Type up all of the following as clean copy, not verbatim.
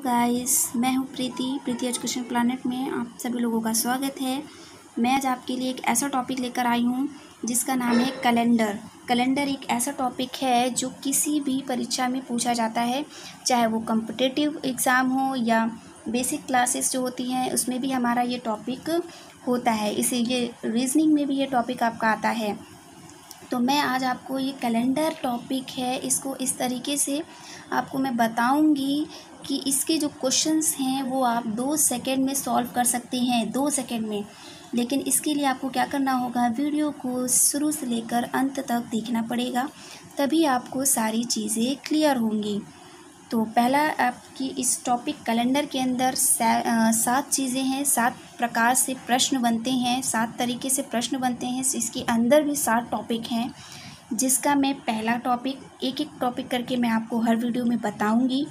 Guys, मैं हूँ प्रीति education planet में आप सभी लोगों का स्वागत है। मैं आज आपके लिए एक ऐसा टॉपिक लेकर आई हूँ जिसका नाम है कैलेंडर। कैलेंडर एक ऐसा टॉपिक है जो किसी भी परीक्षा में पूछा जाता है, चाहे वो कॉम्पिटिटिव एग्ज़ाम हो या बेसिक क्लासेस जो होती हैं उसमें भी हमारा ये टॉपिक होता है। इसे ये रीजनिंग में भी ये टॉपिक आपका आता है। तो मैं आज आपको ये कैलेंडर टॉपिक है, इसको इस तरीके से आपको मैं बताऊंगी कि इसके जो क्वेश्चंस हैं वो आप 2 सेकंड में सॉल्व कर सकते हैं, 2 सेकंड में। लेकिन इसके लिए आपको क्या करना होगा, वीडियो को शुरू से लेकर अंत तक देखना पड़ेगा, तभी आपको सारी चीज़ें क्लियर होंगी। तो पहला आपकी इस टॉपिक कैलेंडर के अंदर 7 चीज़ें हैं, 7 प्रकार से प्रश्न बनते हैं, 7 तरीके से प्रश्न बनते हैं। इसके अंदर भी 7 टॉपिक हैं, जिसका मैं पहला टॉपिक एक टॉपिक करके मैं आपको हर वीडियो में बताऊंगी।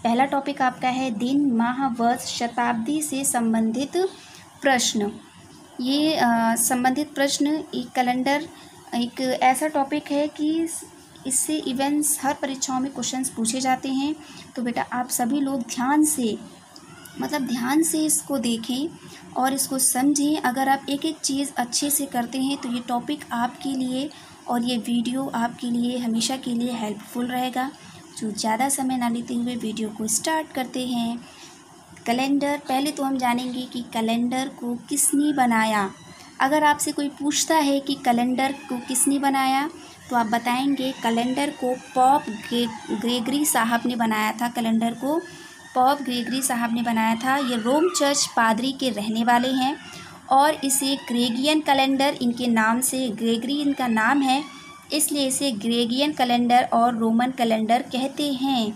पहला टॉपिक आपका है दिन, माह, वर्ष, शताब्दी से संबंधित प्रश्न। ये संबंधित प्रश्न एक कैलेंडर एक ऐसा टॉपिक है कि इससे इवेंट्स हर परीक्षाओं में क्वेश्चंस पूछे जाते हैं। तो बेटा आप सभी लोग ध्यान से इसको देखें और इसको समझें। अगर आप एक एक चीज़ अच्छे से करते हैं तो ये टॉपिक आपके लिए और ये वीडियो आपके लिए हमेशा के लिए हेल्पफुल रहेगा। जो ज़्यादा समय ना लेते हुए वीडियो को स्टार्ट करते हैं। कैलेंडर, पहले तो हम जानेंगे कि कैलेंडर को किसने बनाया। अगर आपसे कोई पूछता है कि कैलेंडर को किसने बनाया तो आप बताएंगे कैलेंडर को पॉप ग्रेगरी साहब ने बनाया था। कैलेंडर को पॉप ग्रेगरी साहब ने बनाया था। ये रोम चर्च पादरी के रहने वाले हैं और इसे ग्रेगियन कैलेंडर, इनके नाम से, ग्रेगरी इनका नाम है इसलिए इसे ग्रेगियन कैलेंडर और रोमन कैलेंडर कहते हैं।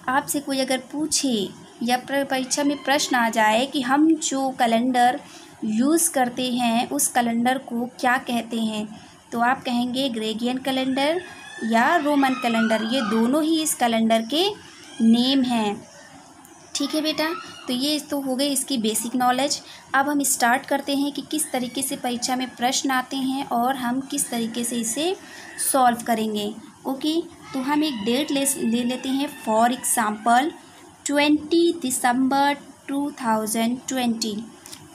आपसे कोई अगर पूछे या परीक्षा में प्रश्न आ जाए कि हम जो कैलेंडर यूज़ करते हैं उस कैलेंडर को क्या कहते हैं, तो आप कहेंगे ग्रेगियन कैलेंडर या रोमन कैलेंडर। ये दोनों ही इस कैलेंडर के नेम हैं। ठीक है बेटा, तो ये तो हो गई इसकी बेसिक नॉलेज। अब हम स्टार्ट करते हैं कि किस तरीके से परीक्षा में प्रश्न आते हैं और हम किस तरीके से इसे सॉल्व करेंगे। ओके, तो हम एक डेट ले लेते हैं। फॉर एग्ज़ाम्पल 20 दिसंबर 2020।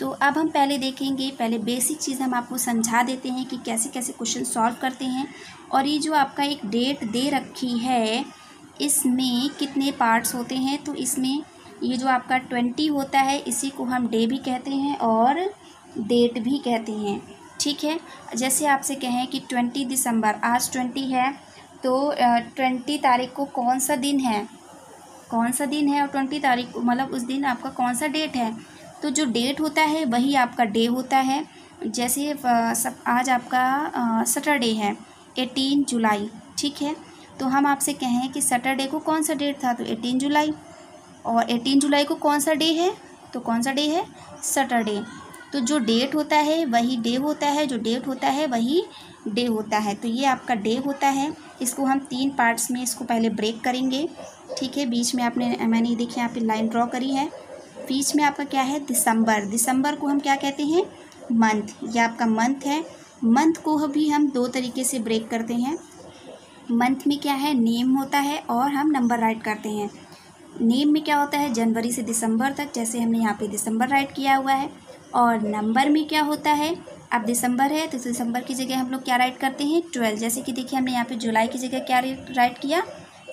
तो अब हम पहले देखेंगे, पहले बेसिक चीज़ हम आपको समझा देते हैं कि कैसे कैसे क्वेश्चन सॉल्व करते हैं। और ये जो आपका एक डेट दे रखी है इसमें कितने पार्ट्स होते हैं, तो इसमें ये जो आपका 20 होता है इसी को हम डे भी कहते हैं और डेट भी कहते हैं। ठीक है, जैसे आपसे कहें कि 20 दिसंबर, आज 20 है तो 20 तारीख को कौन सा दिन है और 20 तारीख को मतलब उस दिन आपका कौन सा डेट है, तो जो डेट होता है वही आपका डे होता है। जैसे आज आपका सैटरडे है 18 जुलाई। ठीक है, तो हम आपसे कहें कि सैटरडे को कौन सा डेट था, तो 18 जुलाई। और 18 जुलाई को कौन सा डे है, तो कौन सा डे है, सैटरडे। तो जो डेट होता है वही डे होता है, जो डेट होता है वही डे होता है। तो ये आपका डे होता है। इसको हम 3 पार्ट्स में इसको पहले ब्रेक करेंगे। ठीक है, बीच में मैंने देखिए यहाँ पे लाइन ड्रॉ करी है। बीच में आपका क्या है, दिसंबर। दिसंबर को हम क्या कहते हैं, मंथ। ये आपका मंथ है। मंथ को भी हम 2 तरीके से ब्रेक करते हैं। मंथ में क्या है, नेम होता है और हम नंबर राइट करते हैं। नेम में क्या होता है, जनवरी से दिसंबर तक, जैसे हमने यहाँ पे दिसंबर राइट किया हुआ है। और नंबर में क्या होता है, अब दिसंबर है तो दिसंबर की जगह हम लोग क्या राइट करते हैं, 12। जैसे कि देखिए हमने यहाँ पे जुलाई की जगह क्या राइट किया,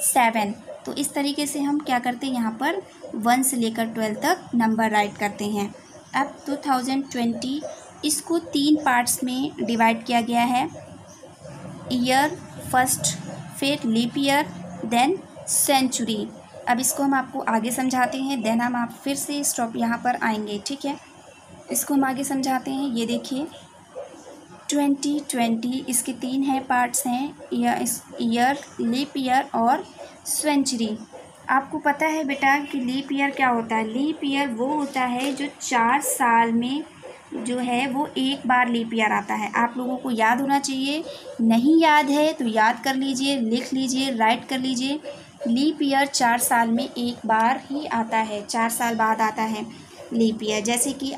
7। तो इस तरीके से हम क्या करते हैं, यहाँ पर 1 से लेकर 12 तक नंबर राइट करते हैं। अब 2020 इसको 3 पार्ट्स में डिवाइड किया गया है। ईयर फर्स्ट, फिर लीप ईयर, देन सेंचुरी। अब इसको हम आपको आगे समझाते हैं, देन हम आप फिर से स्टॉप यहाँ पर आएंगे। ठीक है, इसको हम आगे समझाते हैं। ये देखिए 2020 इसके 3 हैं पार्ट्स हैं, ईयर, लीप ईयर और सेंचुरी। आपको पता है बेटा कि लीप ईयर क्या होता है। लीप ईयर वो होता है जो 4 साल में जो है वो एक बार लीप ईयर आता है। आप लोगों को याद होना चाहिए, नहीं याद है तो याद कर लीजिए, लिख लीजिए, राइट कर लीजिए। लीप ईयर 4 साल में एक बार ही आता है, 4 साल बाद आता है लीप ईयर। जैसे कि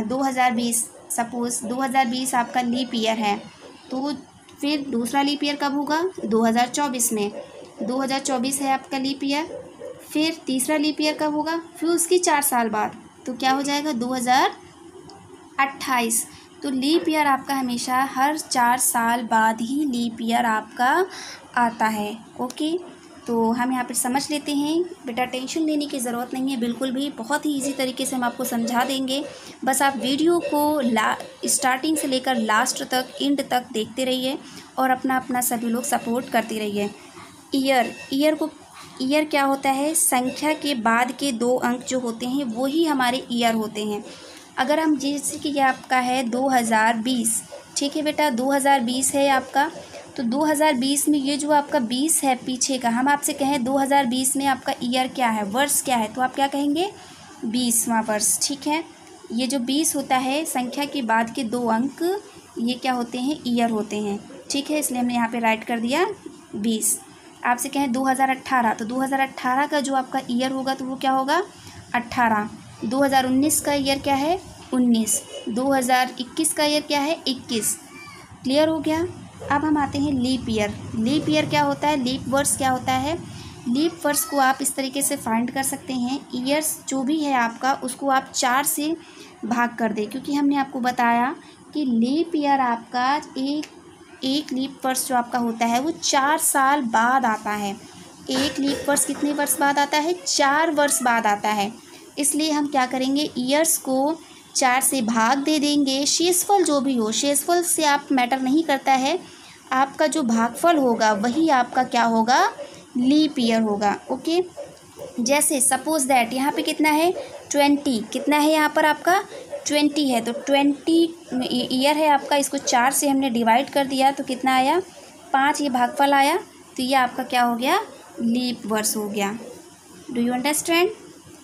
2020, सपोज़ 2020 आपका लीप ईयर है, तो फिर दूसरा लीप ईयर कब होगा, 2024 में। 2024 है आपका लीप ईयर। फिर तीसरा लीप ईयर कब होगा, फिर उसकी 4 साल बाद, तो क्या हो जाएगा 2028। तो लीप ईयर आपका हमेशा हर 4 साल बाद ही लीप ईयर आपका आता है। ओके, तो हम यहाँ पर समझ लेते हैं। बेटा टेंशन लेने की ज़रूरत नहीं है बिल्कुल भी, बहुत ही इजी तरीके से हम आपको समझा देंगे। बस आप वीडियो को स्टार्टिंग से लेकर लास्ट तक, एंड तक देखते रहिए और अपना अपना सभी लोग सपोर्ट करते रहिए। ईयर क्या होता है, संख्या के बाद के 2 अंक जो होते हैं वो ही हमारे ईयर होते हैं। अगर हम जैसे कि ये आपका है 2020, ठीक है बेटा 2020 है आपका, तो 2020 में ये जो आपका 20 है पीछे का, हम आपसे कहें 2020 में आपका ईयर क्या है, वर्ष क्या है, तो आप क्या कहेंगे 20वां वर्ष। ठीक है, ये जो 20 होता है संख्या के बाद के 2 अंक, ये क्या होते हैं, ईयर होते हैं। ठीक है, इसलिए हमने यहाँ पे राइट कर दिया 20। आपसे कहें 2018, तो 2018 का जो आपका ईयर होगा तो वो क्या होगा 18। 2019 का ईयर क्या है 19। 2021 का ईयर क्या है 21। क्लियर हो गया। अब हम आते हैं लीप ईयर। लीप ईयर क्या होता है, लीप वर्ष क्या होता है। लीप वर्ष को आप इस तरीके से फाइंड कर सकते हैं, ईयर्स जो भी है आपका उसको आप 4 से भाग कर दें, क्योंकि हमने आपको बताया कि लीप ईयर आपका एक लीप वर्ष जो आपका होता है वो 4 साल बाद आता है। एक लीप वर्ष कितने वर्ष बाद आता है, 4 वर्ष बाद आता है। इसलिए हम क्या करेंगे, ईयर्स को 4 से भाग दे देंगे। शेषफल जो भी हो, शेषफल से आप मैटर नहीं करता है, आपका जो भागफल होगा वही आपका क्या होगा, लीप ईयर होगा। ओके, जैसे सपोज दैट यहाँ पे कितना है 20, कितना है यहाँ पर आपका 20 है, तो 20 ईयर है आपका, इसको 4 से हमने डिवाइड कर दिया तो कितना आया 5, ये भागफल आया, तो ये आपका क्या हो गया, लीप वर्ष हो गया। Do you understand.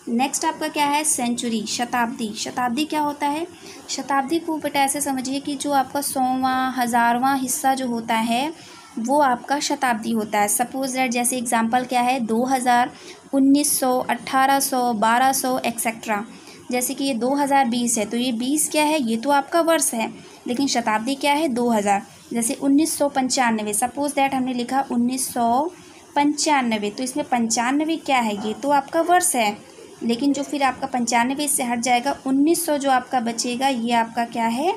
नेक्स्ट आपका क्या है, सेंचुरी, शताब्दी। शताब्दी क्या होता है, शताब्दी को बेटा ऐसे समझिए कि जो आपका 100वां 1000वां हिस्सा जो होता है वो आपका शताब्दी होता है। सपोज दैट जैसे एग्जांपल क्या है 2000, 1900, 1800, 1200 एक्सेट्रा। जैसे कि ये 2020 है, तो ये 20 क्या है, ये तो आपका वर्ष है, लेकिन शताब्दी क्या है 2000। जैसे 1995, सपोज दैट हमने लिखा 1995, तो इसमें 95 क्या है, ये तो आपका वर्ष है, लेकिन जो फिर आपका 95 से हट जाएगा 1900 जो आपका बचेगा, ये आपका क्या है,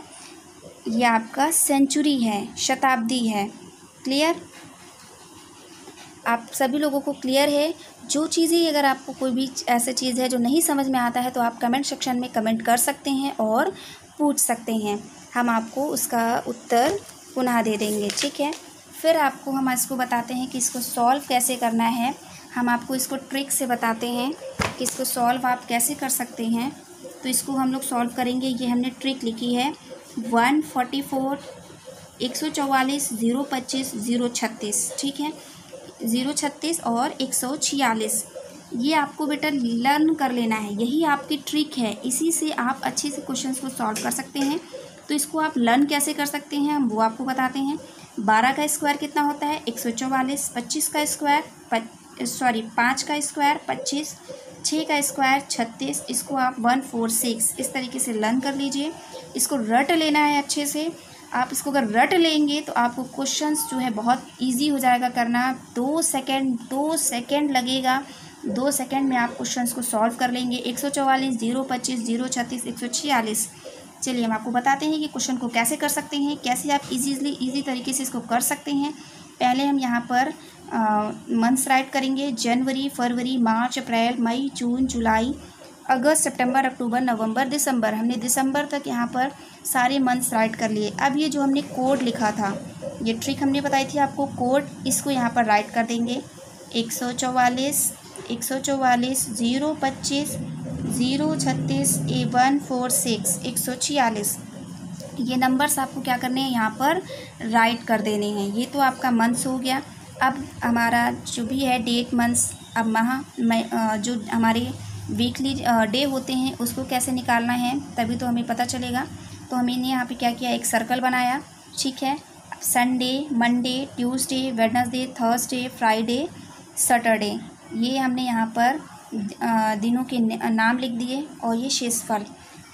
ये आपका सेंचुरी है, शताब्दी है। क्लियर, आप सभी लोगों को क्लियर है। जो चीज़ें अगर आपको कोई भी ऐसी चीज़ है जो नहीं समझ में आता है तो आप कमेंट सेक्शन में कमेंट कर सकते हैं और पूछ सकते हैं, हम आपको उसका उत्तर पुनः दे देंगे। ठीक है, फिर आपको हम इसको बताते हैं कि इसको सॉल्व कैसे करना है। हम आपको इसको ट्रिक से बताते हैं कि इसको सॉल्व आप कैसे कर सकते हैं। तो इसको हम लोग सॉल्व करेंगे। ये हमने ट्रिक लिखी है 144, 144, 025, 036। ठीक है, 036 और 146, ये आपको बेटा लर्न कर लेना है, यही आपकी ट्रिक है। इसी से आप अच्छे से क्वेश्चंस को सॉल्व कर सकते हैं। तो इसको आप लर्न कैसे कर सकते हैं हम वो आपको बताते हैं। 12 का स्क्वायर कितना होता है 144, 25 का स्क्वायर 5 का स्क्वायर 25, 6 का स्क्वायर 36, इसको आप 146 इस तरीके से लर्न कर लीजिए। इसको रट लेना है अच्छे से। आप इसको अगर रट लेंगे तो आपको क्वेश्चंस जो है बहुत इजी हो जाएगा करना। 2 सेकेंड लगेगा, 2 सेकेंड में आप क्वेश्चंस को सॉल्व कर लेंगे। 144, 025, 036, 146। चलिए हम आपको बताते हैं कि क्वेश्चन को कैसे कर सकते हैं, कैसे आप इजी तरीके से इसको कर सकते हैं। पहले हम यहाँ पर मंथ्स राइट करेंगे, जनवरी, फरवरी, मार्च, अप्रैल, मई, जून, जुलाई, अगस्त, सितंबर, अक्टूबर, नवंबर, दिसंबर। हमने दिसंबर तक यहाँ पर सारे मंथ्स राइट कर लिए। अब ये जो हमने कोड लिखा था, ये ट्रिक हमने बताई थी आपको, कोड, इसको यहाँ पर राइट कर देंगे। 144, 025, 036, 146, 146, ये नंबर्स आपको क्या करने हैं यहाँ पर राइट कर देने हैं। ये तो आपका मंथ्स हो गया। अब हमारा जो भी है डेट, मंथ्स, अब जो हमारे वीकली डे होते हैं उसको कैसे निकालना है तभी तो हमें पता चलेगा। तो हमने यहाँ पे क्या किया, एक सर्कल बनाया। ठीक है, Sunday, Monday, Tuesday, Wednesday, Thursday, Friday, Saturday, ये हमने यहाँ पर दिनों के नाम लिख दिए और ये शेषफल।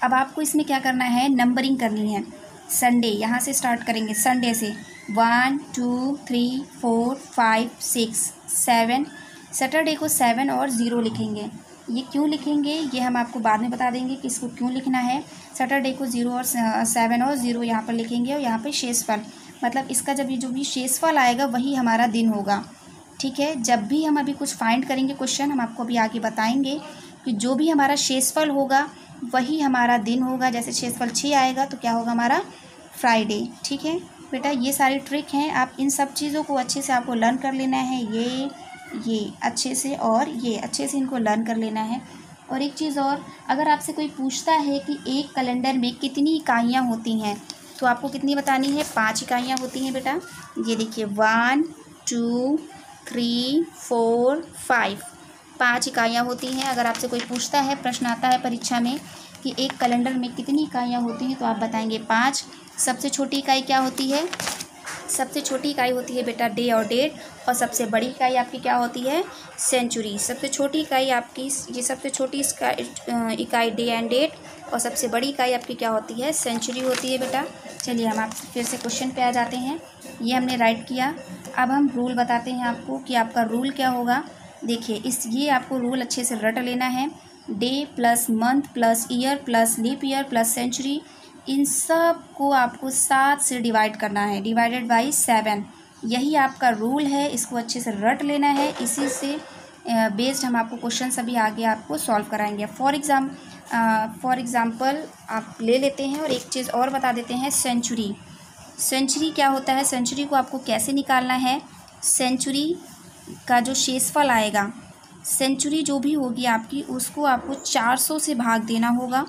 अब आपको इसमें क्या करना है, नंबरिंग करनी है। संडे यहाँ से स्टार्ट करेंगे, संडे से 1 2 3 4 5 6 7 सैटरडे को 7 और 0 लिखेंगे। ये क्यों लिखेंगे ये हम आपको बाद में बता देंगे कि इसको क्यों लिखना है। सैटरडे को 0 और 7 और 0 यहाँ पर लिखेंगे और यहाँ पे शेषफल, मतलब इसका जब ये जो भी शेषफल आएगा वही हमारा दिन होगा। ठीक है, जब भी हम अभी कुछ फाइंड करेंगे क्वेश्चन, हम आपको अभी आगे बताएंगे कि जो भी हमारा शेषफल होगा वही हमारा दिन होगा। जैसे शेषफल 6 आएगा तो क्या होगा हमारा फ्राइडे। ठीक है बेटा, ये सारी ट्रिक हैं, आप इन सब चीज़ों को अच्छे से आपको लर्न कर लेना है। ये अच्छे से और ये अच्छे से इनको लर्न कर लेना है। और एक चीज़ और, अगर आपसे कोई पूछता है कि एक कैलेंडर में कितनी इकाइयाँ होती हैं तो आपको कितनी बतानी है, 5 इकाइयाँ होती हैं बेटा। ये देखिए 1 2 3 4 5, 5 इकाइयाँ होती हैं। अगर आपसे कोई पूछता है, प्रश्न आता है परीक्षा में कि एक कैलेंडर में कितनी इकाइयाँ होती हैं तो आप बताएंगे 5। सबसे छोटी इकाई क्या होती है, सबसे छोटी इकाई होती है बेटा डे और डेट, और सबसे बड़ी इकाई आपकी क्या होती है, सेंचुरी। सबसे छोटी इकाई आपकी, ये सबसे छोटी इकाई डे एंड डेट, और सबसे बड़ी इकाई आपकी क्या होती है, सेंचुरी होती है बेटा। चलिए हम आप फिर से क्वेश्चन पे आ जाते हैं। ये हमने राइट किया। अब हम रूल बताते हैं आपको कि आपका रूल क्या होगा। देखिए ये आपको रूल अच्छे से रट लेना है। Day plus month plus year plus leap year plus century, इन सब को आपको 7 से डिवाइड करना है, डिवाइडेड बाई 7। यही आपका रूल है, इसको अच्छे से रट लेना है। इसी से बेस्ड हम आपको क्वेश्चन सभी आगे आपको सॉल्व कराएंगे। फॉर एग्ज़ाम्पल आप ले लेते हैं और एक चीज़ और बता देते हैं, सेंचुरी। सेंचुरी क्या होता है, सेंचुरी को आपको कैसे निकालना है। सेंचुरी का जो शेषफल आएगा, सेंचुरी जो भी होगी आपकी, उसको आपको 400 से भाग देना होगा।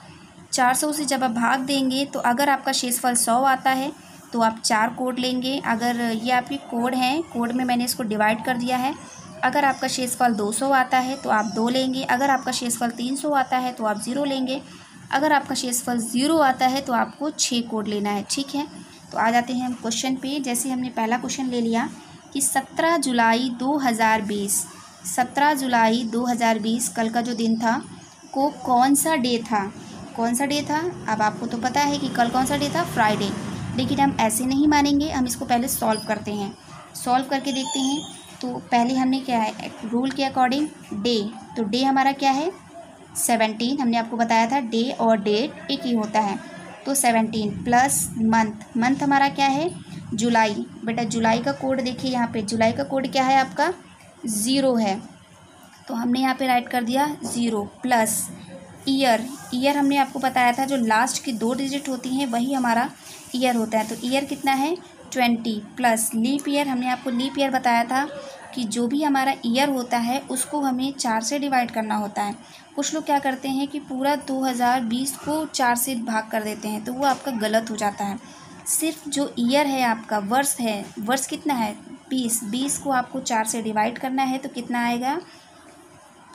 400 से जब आप भाग देंगे तो अगर आपका शेषफल 100 आता है तो आप 4 कोड लेंगे। अगर ये आपकी कोड है, कोड में मैंने इसको डिवाइड कर दिया है। अगर आपका शेषफल 200 आता है तो आप 2 लेंगे। अगर आपका शेषफल 300 आता है तो आप 0 लेंगे। अगर आपका शेषफल 0 आता है तो आपको 6 कोड लेना है। ठीक है, तो आ जाते हैं हम क्वेश्चन पे। जैसे हमने पहला क्वेश्चन ले लिया कि 17 जुलाई 2020, 17 जुलाई 2020 कल का जो दिन था को कौन सा डे था, कौन सा डे था। अब आपको तो पता है कि कल कौन सा डे था, फ्राइडे। लेकिन हम ऐसे नहीं मानेंगे, हम इसको पहले सॉल्व करते हैं। सॉल्व करके देखते हैं। तो पहले हमने क्या है, रूल के अकॉर्डिंग डे, तो डे हमारा क्या है 17। हमने आपको बताया था डे और डेट एक ही होता है, तो 17 प्लस मंथ, मंथ हमारा क्या है जुलाई। बेटा जुलाई का कोड देखिए, यहाँ पे जुलाई का कोड क्या है आपका 0 है, तो हमने यहाँ पे राइट कर दिया 0 प्लस ईयर। ईयर हमने आपको बताया था जो लास्ट की 2 डिजिट होती हैं वही हमारा ईयर होता है, तो ईयर कितना है 20 प्लस लीप ईयर। हमने आपको लीप ईयर बताया था कि जो भी हमारा ईयर होता है उसको हमें 4 से डिवाइड करना होता है। कुछ लोग क्या करते हैं कि पूरा 2020 को 4 से भाग कर देते हैं, तो वो आपका गलत हो जाता है। सिर्फ जो ईयर है आपका, वर्ष है, वर्ष कितना है 20 को आपको 4 से डिवाइड करना है, तो कितना आएगा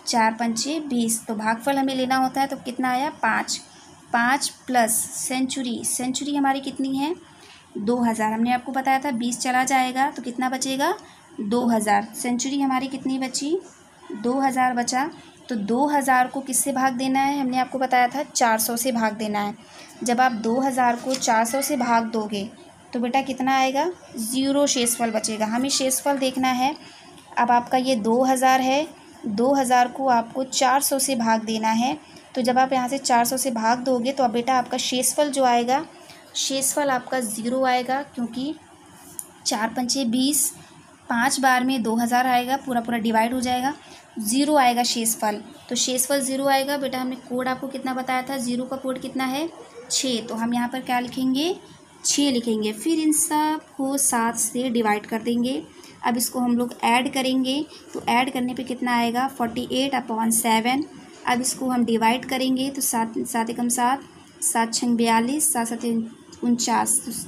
4 पंचे 20, तो भागफल हमें लेना होता है, तो कितना आया 5 प्लस सेंचुरी। सेंचुरी हमारी कितनी है 2000। हमने आपको बताया था 20 चला जाएगा तो कितना बचेगा 2000। सेंचुरी हमारी कितनी बची 2000 बचा, तो 2000 को किससे भाग देना है, हमने आपको बताया था 400 से भाग देना है। जब आप 2000 को 400 से भाग दोगे तो बेटा कितना आएगा 0 शेषफल बचेगा। हमें शेषफल देखना है। अब आपका ये 2000 है, 2000 को आपको 400 से भाग देना है, तो जब आप यहाँ से 400 से भाग दोगे तो अब बेटा आपका शेषफल जो आएगा, शेषफल आपका 0 आएगा, क्योंकि 4 पंचे 20, 5 बार में 2000 आएगा, पूरा पूरा डिवाइड हो जाएगा, 0 आएगा शेषफल, तो शेषफल 0 आएगा। बेटा हमने कोड आपको कितना बताया था, 0 का कोड कितना है 6, तो हम यहाँ पर क्या लिखेंगे 6 लिखेंगे। फिर इन सब को 7 से डिवाइड कर देंगे। अब इसको हम लोग ऐड करेंगे, तो ऐड करने पे कितना आएगा 48/7। अब इसको हम डिवाइड करेंगे तो 7 एकम 7, 7 छंग 42, 7 7 49।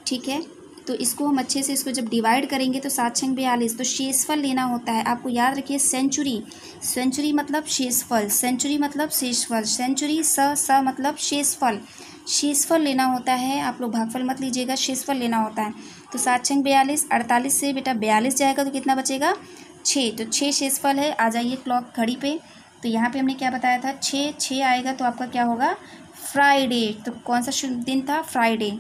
ठीक है, तो इसको हम अच्छे से इसको जब डिवाइड करेंगे तो 7 छंग 42, तो शेषफल लेना होता है। आपको याद रखिए सेंचुरी, सेंचुरी मतलब शेषफल, सेंचुरी मतलब शेषफल, सेंचुरी स मतलब शेषफल, शेषफल लेना होता है। आप लोग भागफल मत लीजिएगा, शेषफल लेना होता है। तो 7 छंग 42, 48 से बेटा 42 जाएगा तो कितना बचेगा 6, तो 6 शेषफल है। आ जाइए क्लॉक घड़ी पे, तो यहाँ पे हमने क्या बताया था 6 आएगा तो आपका क्या होगा फ्राइडे। तो कौन सा दिन था फ्राइडे,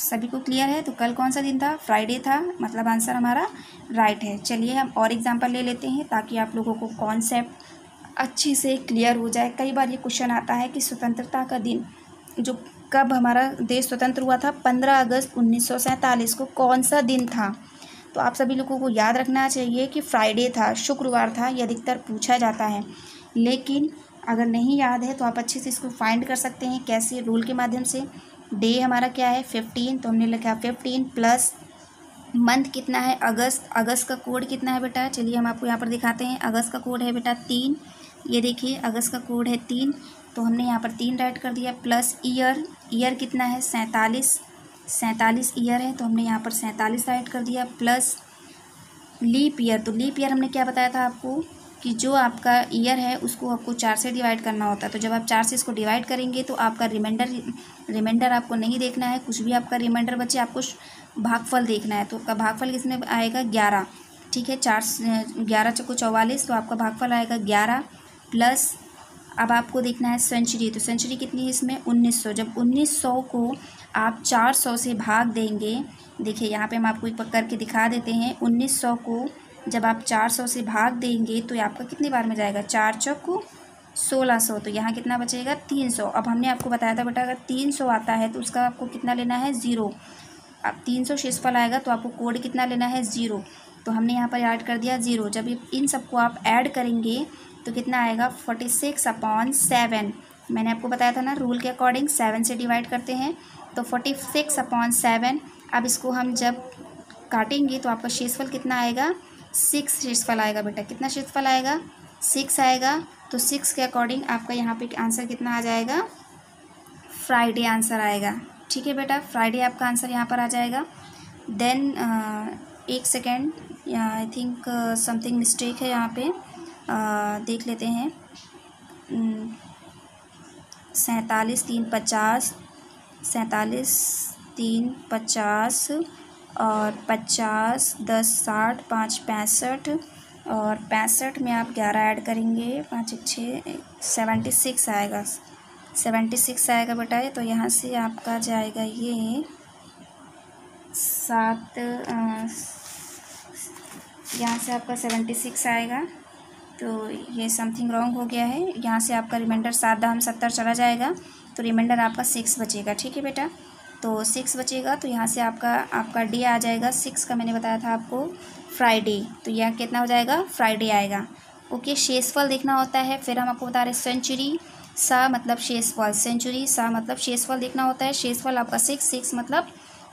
सभी को क्लियर है? तो कल कौन सा दिन था? फ्राइडे था, मतलब आंसर हमारा राइट है। चलिए हम और एग्जांपल ले लेते हैं ताकि आप लोगों को कॉन्सेप्ट अच्छी से क्लियर हो जाए। कई बार ये क्वेश्चन आता है कि स्वतंत्रता का दिन जो कब हमारा देश स्वतंत्र हुआ था, 15 अगस्त 1947 को कौन सा दिन था? तो आप सभी लोगों को याद रखना चाहिए कि फ्राइडे था, शुक्रवार था, ये अधिकतर पूछा जाता है। लेकिन अगर नहीं याद है तो आप अच्छे से इसको फाइंड कर सकते हैं। कैसे? रूल के माध्यम से। डे हमारा क्या है? 15, तो हमने लिखा 15 प्लस मंथ कितना है? अगस्त। अगस्त का कोड कितना है बेटा? चलिए हम आपको यहाँ पर दिखाते हैं। अगस्त का कोड है बेटा 3। ये देखिए अगस्त का कोड है 3, तो हमने यहाँ पर 3 राइट कर दिया। प्लस ईयर, ईयर कितना है? 47 ईयर है, तो हमने यहाँ पर 47 राइट कर दिया। प्लस लीप ईयर, तो लीप ईयर हमने क्या बताया था आपको कि जो आपका ईयर है उसको आपको 4 से डिवाइड करना होता है। तो जब आप 4 से इसको डिवाइड करेंगे तो आपका रिमाइंडर आपको नहीं देखना है, कुछ भी आपका रिमाइंडर बचे, आपको भागफल देखना है। तो आपका भागफल किसमें आएगा? 11। ठीक है, 11 चौको 44, तो आपका भागफल आएगा 11। प्लस अब आपको देखना है सेंचुरी, तो सेंचुरी कितनी है इसमें? 1900। जब 1900 को आप 400 से भाग देंगे, देखिए यहाँ पे हम आपको एक बार करके दिखा देते हैं। 1900 को जब आप 400 से भाग देंगे तो ये आपका कितनी बार में जाएगा? 4 चौको 1600, तो यहाँ कितना बचेगा? 300। अब हमने आपको बताया था बेटा अगर 300 आता है तो उसका आपको कितना लेना है? 0। अब 300 शेषफल आएगा तो आपको कोड कितना लेना है? 0। तो हमने यहाँ पर ऐड कर दिया 0। जब इन सबको आप ऐड करेंगे तो कितना आएगा? 46/7। मैंने आपको बताया था ना रूल के अकॉर्डिंग 7 से डिवाइड करते हैं, तो 46/7। अब इसको हम जब काटेंगे तो आपका शेषफल कितना आएगा? 6 शेषफल आएगा बेटा। कितना शेषफल आएगा? 6 आएगा। तो 6 के अकॉर्डिंग आपका यहाँ पे आंसर कितना आ जाएगा? फ्राइडे आंसर आएगा। ठीक है बेटा, फ्राइडे आपका आंसर यहाँ पर आ जाएगा। देन एक second, I think something mistake है यहाँ पे, देख लेते हैं। 47 3 50, 47 3 50 और 50 10 60 5 65, और 65 में आप 11 ऐड करेंगे, 5 6 76 आएगा। 76 आएगा बेटा। तो यहाँ से आपका जाएगा ये 7, यहाँ से आपका 76 आएगा। तो ये समथिंग रॉन्ग हो गया है। यहाँ से आपका रिमाइंडर 7 दाम 70 चला जाएगा, तो रिमाइंडर आपका 6 बचेगा। ठीक है बेटा, तो 6 बचेगा। तो यहाँ से आपका डे आ जाएगा 6 का, मैंने बताया था आपको फ्राइडे। तो यह कितना हो जाएगा? फ्राइडे आएगा। ओके, शेषफल देखना होता है। फिर हम आपको बता रहे सेंचुरी, सा मतलब शेषफल, सेंचुरी सा मतलब शेषफल देखना होता है। शेषफल आपका 6 मतलब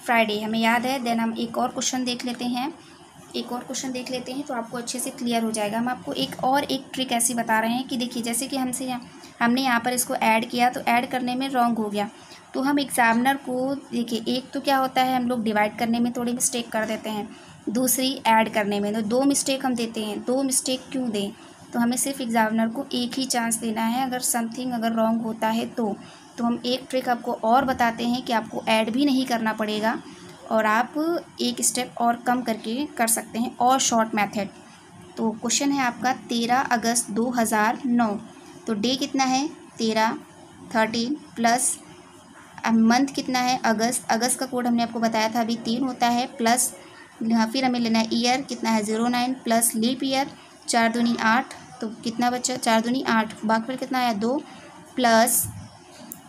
फ्राइडे, हमें याद है। देन हम एक और क्वेश्चन देख लेते हैं, तो आपको अच्छे से क्लियर हो जाएगा। हम आपको एक ट्रिक ऐसी बता रहे हैं कि देखिए जैसे कि हमने यहाँ पर इसको ऐड किया, तो ऐड करने में रॉन्ग हो गया, तो हम एग्जामिनर को देखिए, एक तो क्या होता है हम लोग डिवाइड करने में थोड़ी मिस्टेक कर देते हैं, दूसरी ऐड करने में, तो 2 मिस्टेक हम देते हैं। 2 मिस्टेक क्यों दें? तो हमें सिर्फ एग्जामिनर को एक ही चांस देना है। अगर रॉन्ग होता है तो हम एक ट्रिक आपको और बताते हैं कि आपको ऐड भी नहीं करना पड़ेगा और आप एक स्टेप और कम करके कर सकते हैं, और शॉर्ट मेथड। तो क्वेश्चन है आपका 13 अगस्त 2009, तो डे कितना है? 13 प्लस मंथ कितना है? अगस्त का कोड हमने आपको बताया था अभी 3 होता है। प्लस फिर हमें लेना है ईयर, कितना है? 09 प्लस लीप ईयर 4 दूनी 8, तो कितना बचा? 4 दूनी 8, भागफल कितना आया? 2। प्लस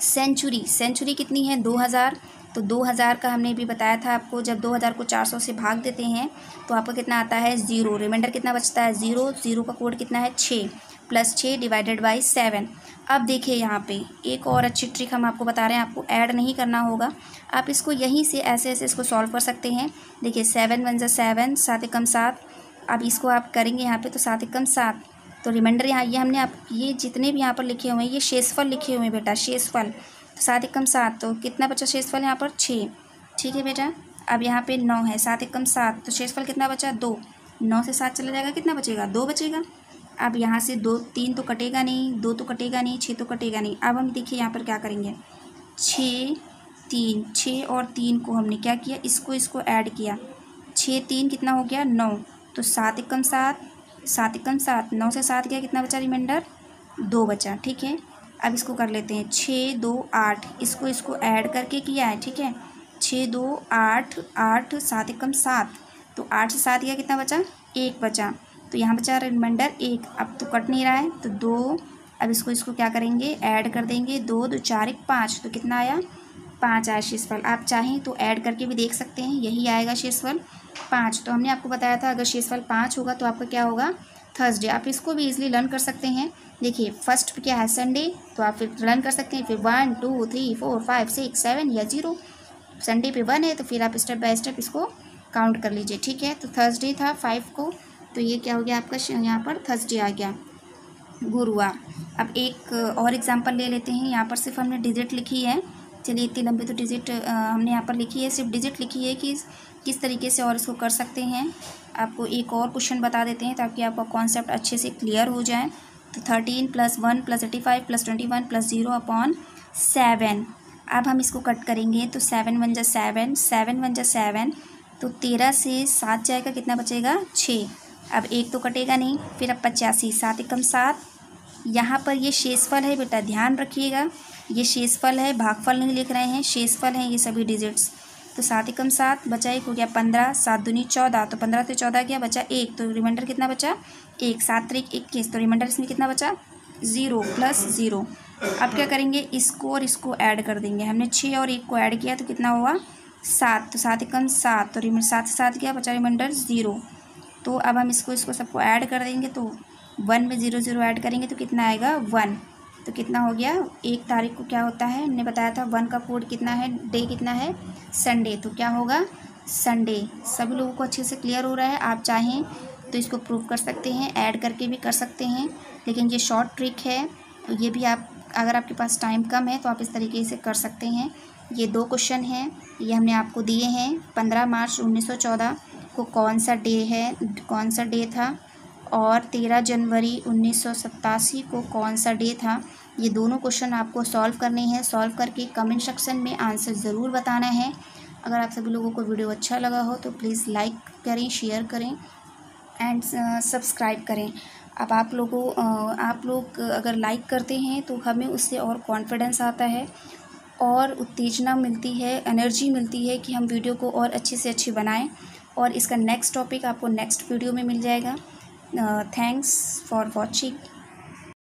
सेंचुरी कितनी है? 2000, तो 2000 का हमने भी बताया था आपको, जब 2000 को 400 से भाग देते हैं तो आपको कितना आता है? 0। रिमाइंडर कितना बचता है? 0 का कोड कितना है? 6 प्लस 6 डिवाइडेड बाई 7। अब देखिए यहाँ पे एक और अच्छी ट्रिक हम आपको बता रहे हैं, आपको ऐड नहीं करना होगा, आप इसको यहीं से ऐसे इसको सॉल्व कर सकते हैं। देखिए 7 1 जा 7, 7 एकम 7। अब इसको आप करेंगे यहाँ पे, तो 7 एकम 7, तो रिमाइंडर यहाँ ये हमने ये जितने भी यहाँ पर लिखे हुए हैं ये शेषफल लिखे हुए हैं बेटा, शेषफल। तो 7 एकम 7, तो कितना बचा शेषफल यहाँ पर? 6। ठीक है बेटा, अब यहाँ पे 9 है, 7 एकम 7, तो शेषफल कितना बचा? 2। 9 से 7 चला जाएगा, कितना बचेगा? 2 बचेगा। अब यहाँ से 2 3 तो कटेगा नहीं, 2 तो कटेगा नहीं, 6 तो कटेगा नहीं। अब हम देखिए यहाँ पर क्या करेंगे, 6 और 3 को हमने क्या किया? इसको ऐड किया, 6 3 कितना हो गया? 9। तो 7 एकम 7, 9 से 7 गया, कितना बचा रिमाइंडर? 2 बचा। ठीक है, अब इसको कर लेते हैं 6 2 8, इसको ऐड करके किया है। ठीक है, 6 2 8, 8 7 एकम 7, तो 8 से 7 गया, कितना बचा, 1 बचा, तो यहाँ बचा रिमाइंडर 1। अब तो कट नहीं रहा है तो 2, अब इसको क्या करेंगे, ऐड कर देंगे, 2 2 4 1 5, तो कितना आया, 5 आया शेषफल। आप चाहें तो ऐड करके भी देख सकते हैं, यही आएगा शेषफल 5। तो हमने आपको बताया था अगर शेषफल 5 होगा तो आपका क्या होगा, थर्सडे। आप इसको भी इजीली लर्न कर सकते हैं। देखिए फर्स्ट क्या है, संडे, तो आप फिर लर्न कर सकते हैं, फिर 1 2 3 4 5 6 7 या 0। संडे पे 1 है तो फिर आप स्टेप बाय स्टेप इसको काउंट कर लीजिए, ठीक है। तो थर्सडे था 5 को, तो ये क्या हो गया आपका, यहाँ पर थर्सडे आ गया, गुरुवार। अब एक और एग्जांपल ले लेते हैं। यहाँ पर सिर्फ हमने डिजिट लिखी है, चलिए इतनी लंबी तो डिजिट हमने यहाँ पर लिखी है, सिर्फ डिजिट लिखी है कि किस तरीके से और इसको कर सकते हैं। आपको एक और क्वेश्चन बता देते हैं ताकि आपका कॉन्सेप्ट अच्छे से क्लियर हो जाए। तो 13 + 1 + 85 + 21 + 0/7। अब हम इसको कट करेंगे तो 7 1 जा 7, 7 1 जा 7, तो 13 से 7 जाएगा, कितना बचेगा, 6। अब 1 तो कटेगा नहीं, फिर अब 85, 7 एकम 7। यहाँ पर ये शेषफल है बेटा, ध्यान रखिएगा, ये शेषफल है, भागफल नहीं लिख रहे हैं, शेषफल हैं ये सभी डिजिट्स। तो 7 एकम 7 बचा, 1 हो गया 15, 7 दूनी 14, तो 15 से 14 गया, बचा 1, तो रिमाइंडर कितना बचा, 1। 7 3 21, तो रिमाइंडर इसमें कितना बचा, 0 + 0। अब क्या करेंगे, इसको और इसको ऐड कर देंगे। हमने 6 और 1 को ऐड किया तो कितना हुआ, 7, तो 7 एकम 7, तो 7 से 7 गया, बचा रिमाइंडर 0। तो अब हम इसको सबको ऐड कर देंगे, तो 1 में 0 0 ऐड करेंगे तो कितना आएगा, 1। तो कितना हो गया, 1 तारीख को क्या होता है, हमने बताया था 1 का कोड कितना है, डे कितना है, संडे, तो क्या होगा, संडे। सभी लोगों को अच्छे से क्लियर हो रहा है। आप चाहें तो इसको प्रूव कर सकते हैं, ऐड करके भी कर सकते हैं, लेकिन ये शॉर्ट ट्रिक है, ये भी आप अगर आपके पास टाइम कम है तो आप इस तरीके से कर सकते हैं। ये 2 क्वेश्चन हैं, ये हमने आपको दिए हैं। 15 मार्च 1914 को कौन सा डे है, कौन सा डे था, और 13 जनवरी 1987 को कौन सा डे था। ये दोनों क्वेश्चन आपको सॉल्व करने हैं। सॉल्व करके कमेंट सेक्शन में आंसर ज़रूर बताना है। अगर आप सभी लोगों को वीडियो अच्छा लगा हो तो प्लीज़ लाइक करें, शेयर करें एंड सब्सक्राइब करें। अब आप लोग अगर लाइक करते हैं तो हमें उससे और कॉन्फिडेंस आता है और उत्तेजना मिलती है, एनर्जी मिलती है कि हम वीडियो को और अच्छे से अच्छी बनाएं। और इसका नेक्स्ट टॉपिक आपको नेक्स्ट वीडियो में मिल जाएगा। Thanks for watching.